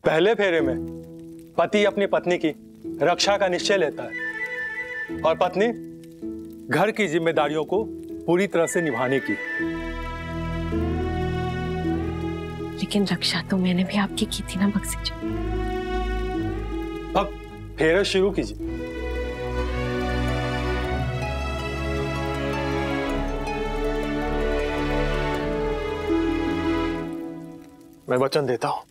पहले फेरे में पति अपनी पत्नी की रक्षा का निश्चय लेता है और पत्नी घर की जिम्मेदारियों को पूरी तरह से निभाने की। लेकिन रक्षा तो मैंने भी आपकी की थी ना बक्सी जी। अब फेरे शुरू कीजिए। मैं वचन देता हूं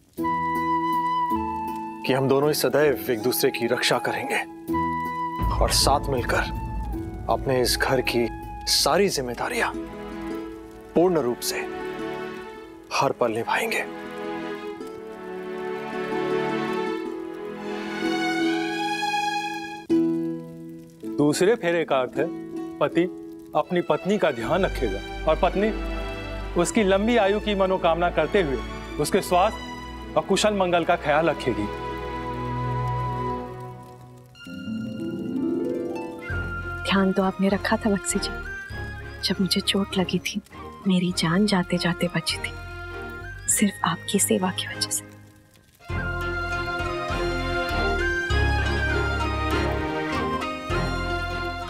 कि हम दोनों ही सदैव एक दूसरे की रक्षा करेंगे और साथ मिलकर अपने इस घर की सारी जिम्मेदारियां पूर्ण रूप से हर पल निभाएंगे। दूसरे फेरे का अर्थ है पति अपनी पत्नी का ध्यान रखेगा और पत्नी उसकी लंबी आयु की मनोकामना करते हुए उसके स्वास्थ्य और कुशल मंगल का ख्याल रखेगी। ध्यान तो आपने रखा था बक्सी जी। जब मुझे चोट लगी थी, मेरी जान जाते जाते बची थी, सिर्फ आपकी सेवा की वजह से।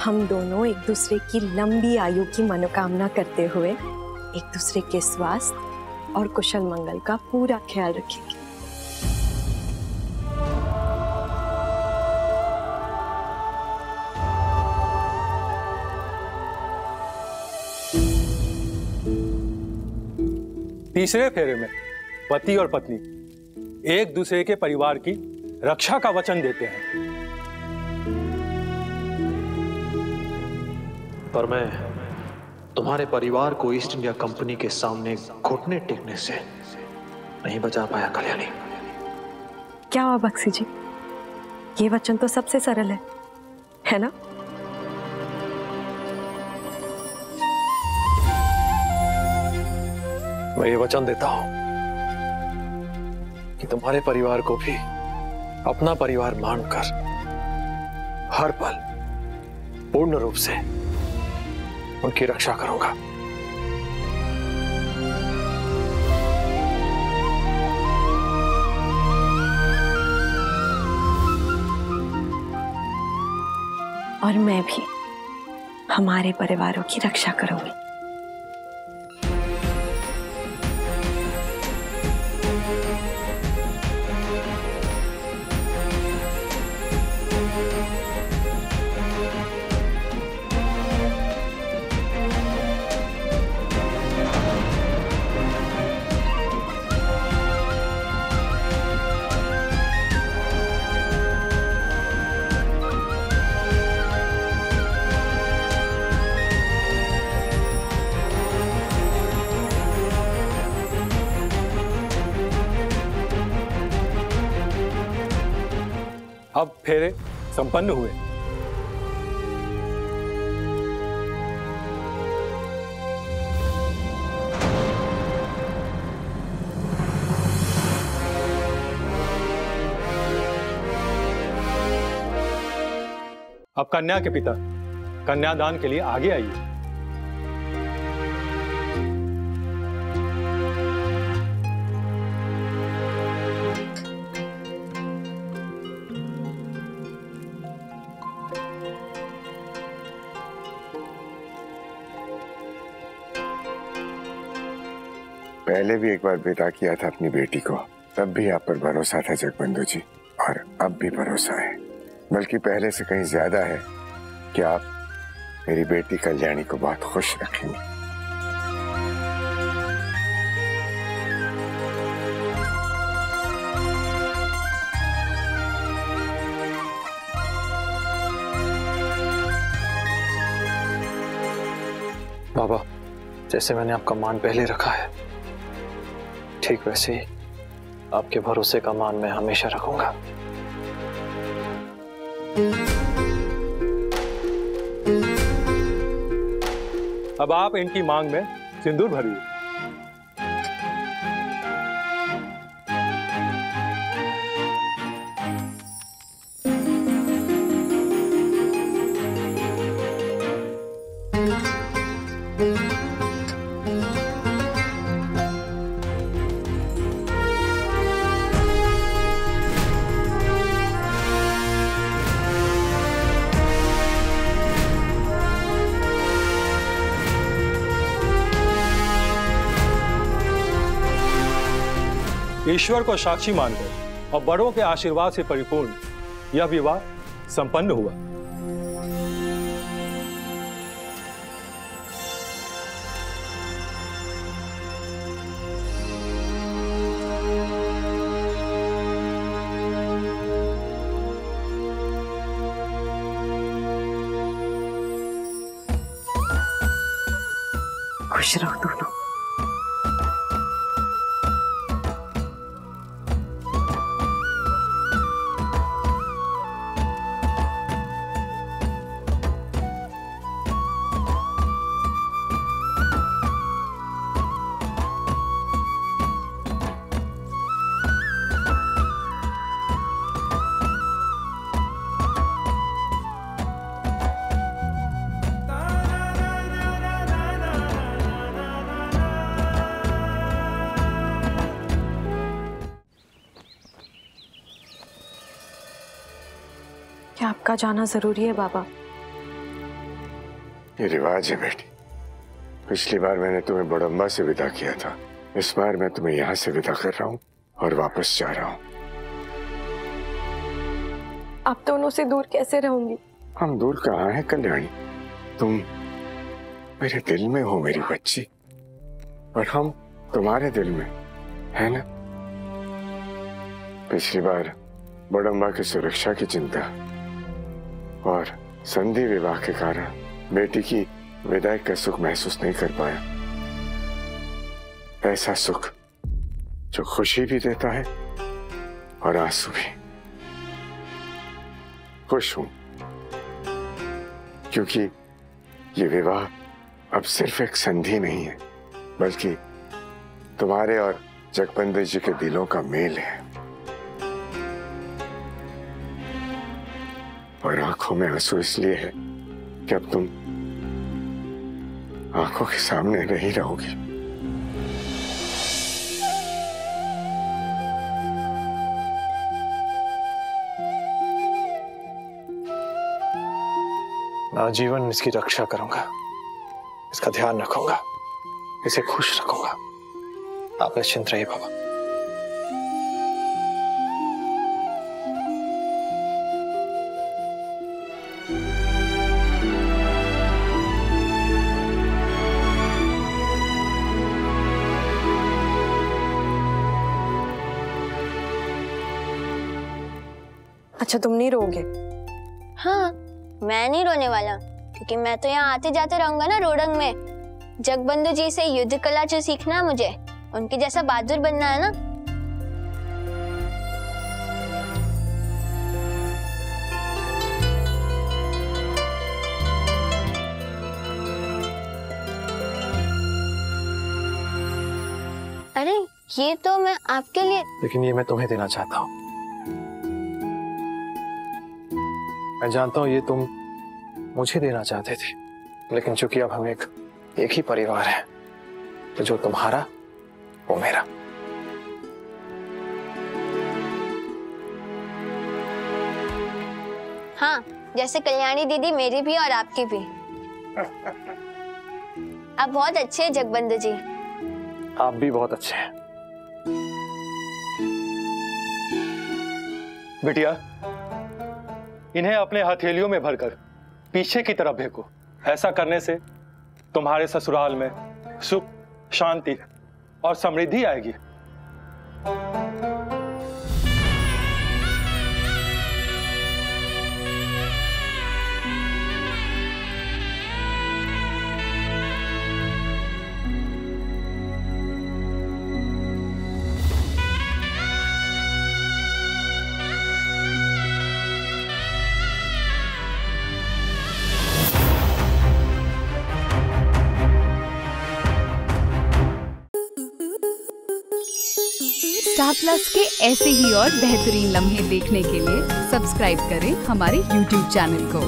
हम दोनों एक दूसरे की लंबी आयु की मनोकामना करते हुए एक दूसरे के स्वास्थ्य और कुशल मंगल का पूरा ख्याल रखेंगे। तीसरे फेरे में पति और पत्नी एक दूसरे के परिवार की रक्षा का वचन देते हैं। पर मैं तुम्हारे परिवार को ईस्ट इंडिया कंपनी के सामने घुटने टेकने से नहीं बचा पाया कल्याणी। क्या हुआ बक्सी जी? ये वचन तो सबसे सरल है ना? मैं ये वचन देता हूं कि तुम्हारे परिवार को भी अपना परिवार मानकर हर पल पूर्ण रूप से उनकी रक्षा करूंगा। और मैं भी हमारे परिवारों की रक्षा करूंगी। अब फेरे संपन्न हुए। अब कन्या के पिता कन्यादान के लिए आगे आइए। पहले भी एक बार बेटा किया था अपनी बेटी को, तब भी आप पर भरोसा था जगबंधु जी, और अब भी भरोसा है, बल्कि पहले से कहीं ज्यादा है कि आप मेरी बेटी कल्याणी को बहुत खुश रखेंगे। बाबा, जैसे मैंने आपका मान पहले रखा है, ठीक वैसे ही आपके भरोसे का मान मैं हमेशा रखूंगा। अब आप इनकी मांग में सिंदूर भरिए। ईश्वर को साक्षी मानकर और बड़ों के आशीर्वाद से परिपूर्ण यह विवाह संपन्न हुआ। खुश रहो दोनों। क्या आपका जाना जरूरी है बाबा? ये रिवाज है बेटी। पिछली बार मैंने तुम्हें बड़म्बा से विदा किया था, इस बार मैं तुम्हें यहाँ से विदा कर रहा हूँ और वापस जा रहा हूँ। आप दोनों से दूर कैसे रहूंगी? हम दूर कहाँ हैं कल्याणी, तुम मेरे दिल में हो मेरी बच्ची, और हम तुम्हारे दिल में है ना। पिछली बार बड़म्बा की सुरक्षा की चिंता और संधि विवाह के कारण बेटी की विदाई का सुख महसूस नहीं कर पाया। ऐसा सुख जो खुशी भी देता है और आंसू भी। खुश हूं क्योंकि ये विवाह अब सिर्फ एक संधि नहीं है, बल्कि तुम्हारे और जगबंधु जी के दिलों का मेल है। और आंखों में आंसू इसलिए है कि अब तुम आंखों के सामने नहीं रहोगी। मैं आजीवन इसकी रक्षा करूंगा, इसका ध्यान रखूंगा, इसे खुश रखूंगा। आप निश्चिंत रहिए बाबा। अच्छा, तुम नहीं रोगे? हाँ, मैं नहीं रोने वाला, क्योंकि मैं तो यहाँ आते जाते रहूंगा ना रोडंग में। जगबंधु जी से युद्ध कला जो सीखना है मुझे, उनके जैसा बहादुर बनना है ना। अरे ये तो मैं आपके लिए, लेकिन ये मैं तुम्हें देना चाहता हूँ। मैं जानता हूँ ये तुम मुझे देना चाहते थे, लेकिन चूंकि अब हम एक ही परिवार है, तो जो तुम्हारा वो मेरा। हाँ, जैसे कल्याणी दीदी मेरी भी और आपकी भी। आप बहुत अच्छे हैं जगबंधु जी। आप भी बहुत अच्छे हैं बिटिया। इन्हें अपने हथेलियों में भरकर पीछे की तरफ फेंको। ऐसा करने से तुम्हारे ससुराल में सुख, शांति और समृद्धि आएगी। स्टार प्लस के ऐसे ही और बेहतरीन लम्हे देखने के लिए सब्सक्राइब करें हमारे YouTube चैनल को।